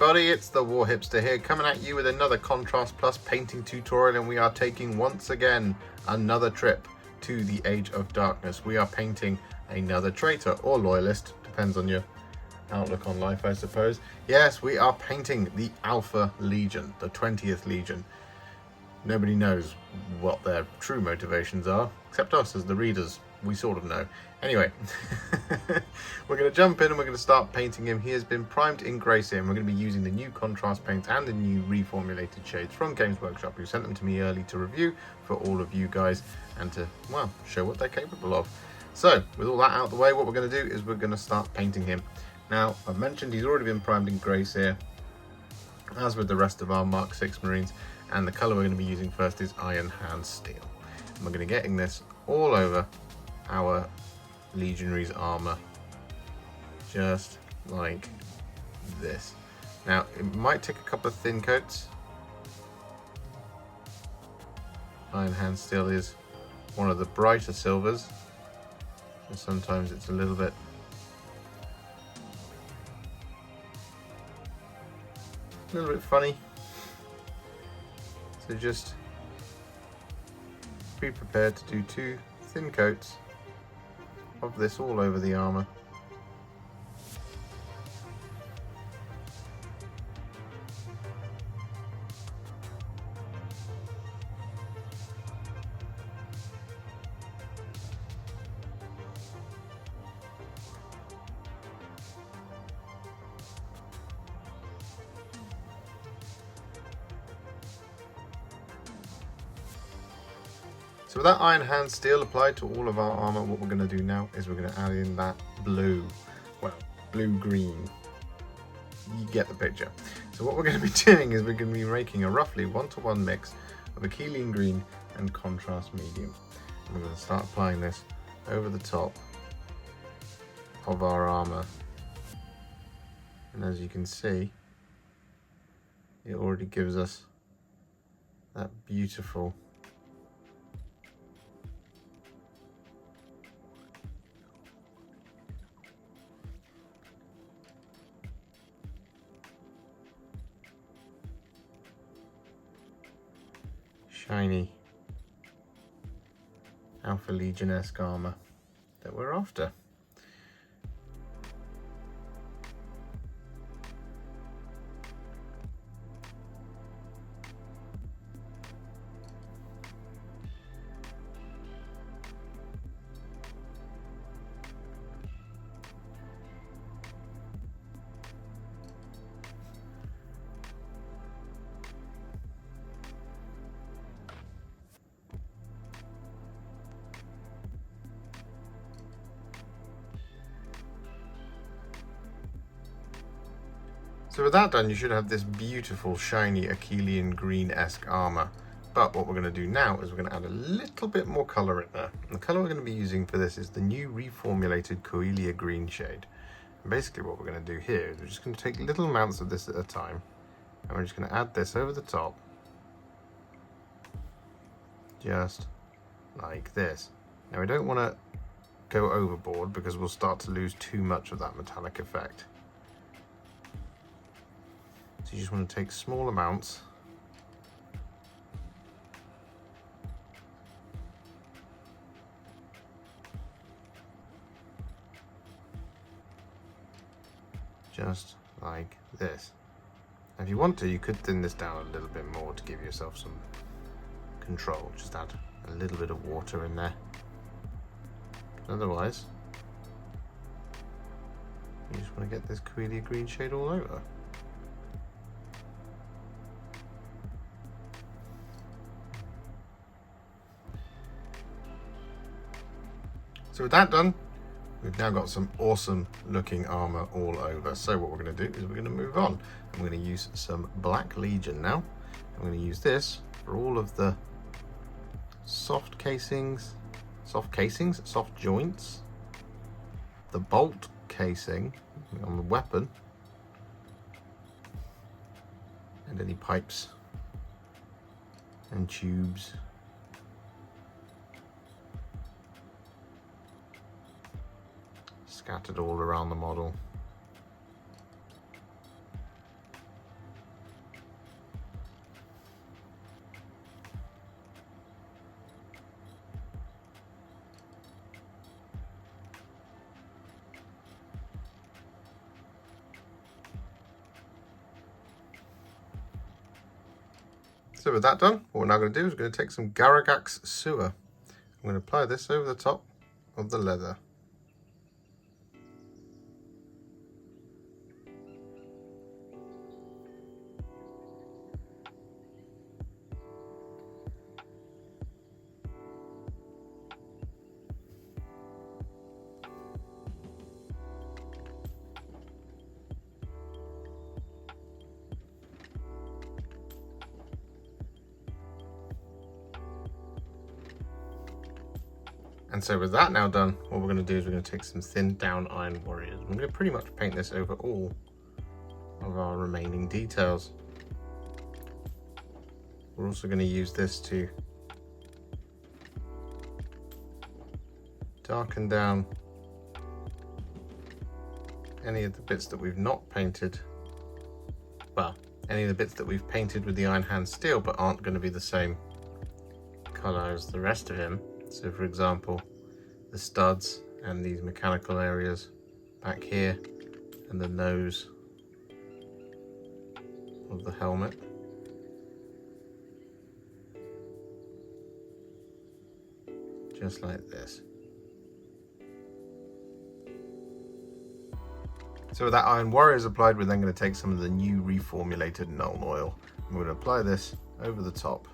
everybody, it's the Warhipster here, coming at you with another Contrast Plus painting tutorial, and we are taking once again another trip to the Age of Darkness. We are painting another traitor or loyalist, depends on your outlook on life, I suppose. Yes, we are painting the Alpha Legion, the 20th Legion. Nobody knows what their true motivations are, except us as the readers. We sort of know. Anyway, we're going to jump in and we're going to start painting him. He has been primed in grey Seer, and we're going to be using the new contrast paints and the new reformulated shades from Games Workshop, who sent them to me early to review for all of you guys and to, well, show what they're capable of. So, with all that out of the way, what we're going to do is we're going to start painting him. Now, I've mentioned he's already been primed in grey Seer, as with the rest of our Mark 6 Marines, and the colour we're going to be using first is Iron Hand Steel. And we're going to be getting this all over our Legionaries armour, just like this. Now, it might take a couple of thin coats. Iron Hand Steel is one of the brighter silvers, so sometimes it's a little bit funny. So just be prepared to do 2 thin coats of this all over the armour. So with that Iron Hand Steel applied to all of our armour, what we're going to do now is we're going to add in that blue, well, blue-green. You get the picture. So what we're going to be doing is we're going to be making a roughly 1-to-1 mix of Akhelian Green and Contrast Medium. And we're going to start applying this over the top of our armour. And as you can see, it already gives us that beautiful shiny Alpha Legion-esque armour that we're after. So with that done, you should have this beautiful, shiny Akhelian Green-esque armour. But what we're going to do now is we're going to add a little bit more colour in there. And the colour we're going to be using for this is the new reformulated Coelia Greenshade. And basically what we're going to do here is we're just going to take little amounts of this at a time. And we're just going to add this over the top. Just like this. Now we don't want to go overboard because we'll start to lose too much of that metallic effect. So you just want to take small amounts. Just like this. Now if you want to, you could thin this down a little bit more to give yourself some control. Just add a little bit of water in there. But otherwise, you just want to get this Coelia Greenshade all over. So with that done, we've now got some awesome looking armour all over. So what we're going to do is we're going to move on. I'm going to use some Black Legion now. I'm going to use this for all of the soft joints, the bolt casing on the weapon, and any pipes and tubes. Scattered all around the model. So with that done, what we're now going to do is we're going to take some GARAGHAK'S Seer. I'm going to apply this over the top of the leather. And so with that now done, what we're going to do is we're going to take some thinned down Iron Warriors. We're going to pretty much paint this over all of our remaining details. We're also going to use this to darken down any of the bits that we've not painted. Well, any of the bits that we've painted with the Iron Hand Steel but aren't going to be the same colour as the rest of him. So for example, the studs and these mechanical areas back here and the nose of the helmet. Just like this. So with that Iron Warriors applied, we're then going to take some of the new reformulated Nuln Oil and we're going to apply this over the top.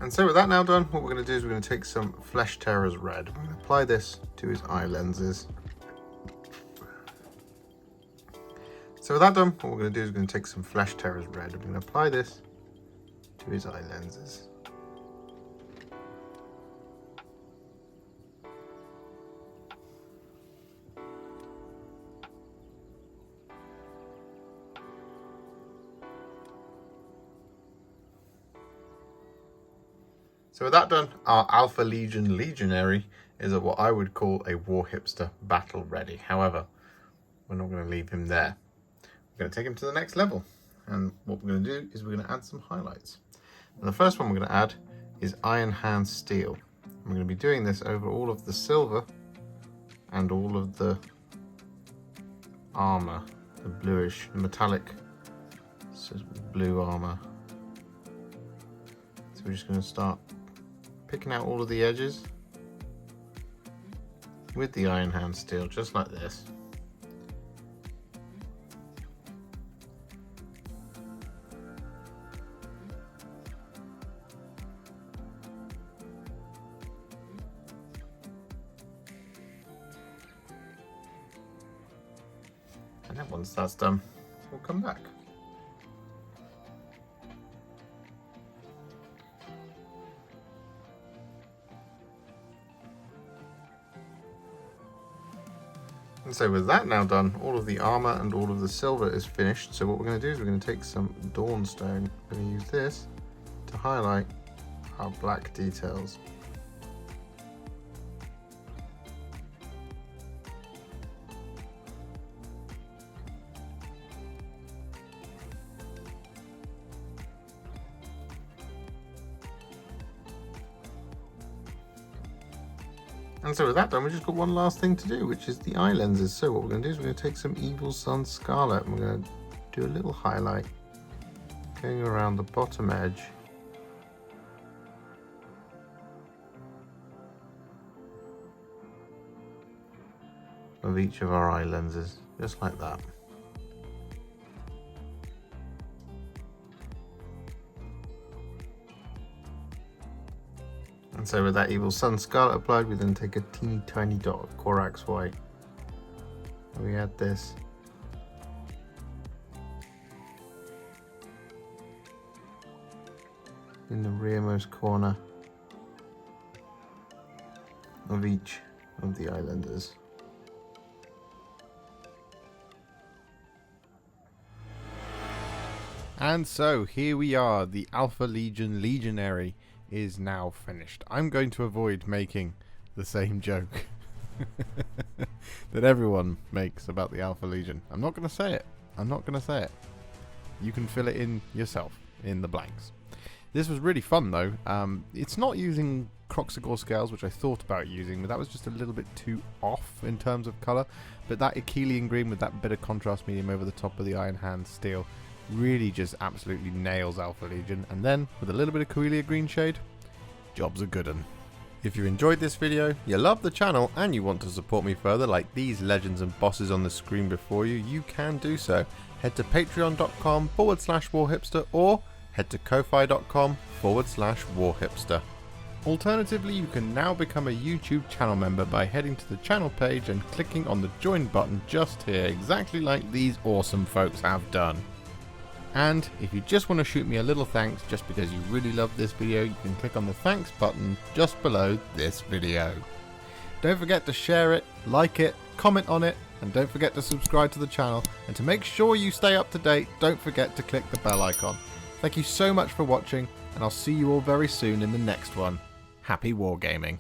And so with that now done, what we're going to do is we're going to take some Flesh Tearers Red. We're going to apply this to his eye lenses. So with that done, what we're going to do is we're going to take some Flesh Tearers Red. We're going to apply this to his eye lenses. So with that done, our Alpha Legion Legionary is at what I would call a Warhipster battle ready. However, we're not going to leave him there. We're going to take him to the next level. And what we're going to do is we're going to add some highlights. And the first one we're going to add is Iron Hand Steel. And we're going to be doing this over all of the silver and all of the armor, the bluish, metallic blue armor. So we're just going to start picking out all of the edges with the Iron Hand Steel, just like this. And then once that's done, we'll come back. And so with that now done, all of the armor and all of the silver is finished. So what we're going to do is we're going to take some Dawnstone. We're going to use this to highlight our black details. And so with that done, we've just got one last thing to do, which is the eye lenses. So what we're going to do is we're going to take some Evil Sunz Scarlet and we're going to do a little highlight going around the bottom edge. Of each of our eye lenses, just like that. And so with that Evil Sunz Scarlet applied, we then take a teeny tiny dot of Corax White. And we add this. In the rearmost corner of each of the eye lenses. And so here we are, the Alpha Legion Legionary is now finished. I'm going to avoid making the same joke that everyone makes about the Alpha Legion. I'm not going to say it. I'm not going to say it. You can fill it in yourself, in the blanks. This was really fun though. It's not using Croxagore scales, which I thought about using, but that was just a little bit too off in terms of colour. But that Akhelian Green with that bit of contrast medium over the top of the Iron Hand steel really just absolutely nails Alpha Legion. And then, with a little bit of Coelia Greenshade, job's a good 'un. If you enjoyed this video, you love the channel, and you want to support me further like these legends and bosses on the screen before you, you can do so. Head to patreon.com/Warhipster or head to ko-fi.com/Warhipster. Alternatively, you can now become a YouTube channel member by heading to the channel page and clicking on the join button just here, exactly like these awesome folks have done. And if you just want to shoot me a little thanks just because you really love this video, you can click on the thanks button just below this video. Don't forget to share it, like it, comment on it, and don't forget to subscribe to the channel. And to make sure you stay up to date, don't forget to click the bell icon. Thank you so much for watching, and I'll see you all very soon in the next one. Happy wargaming.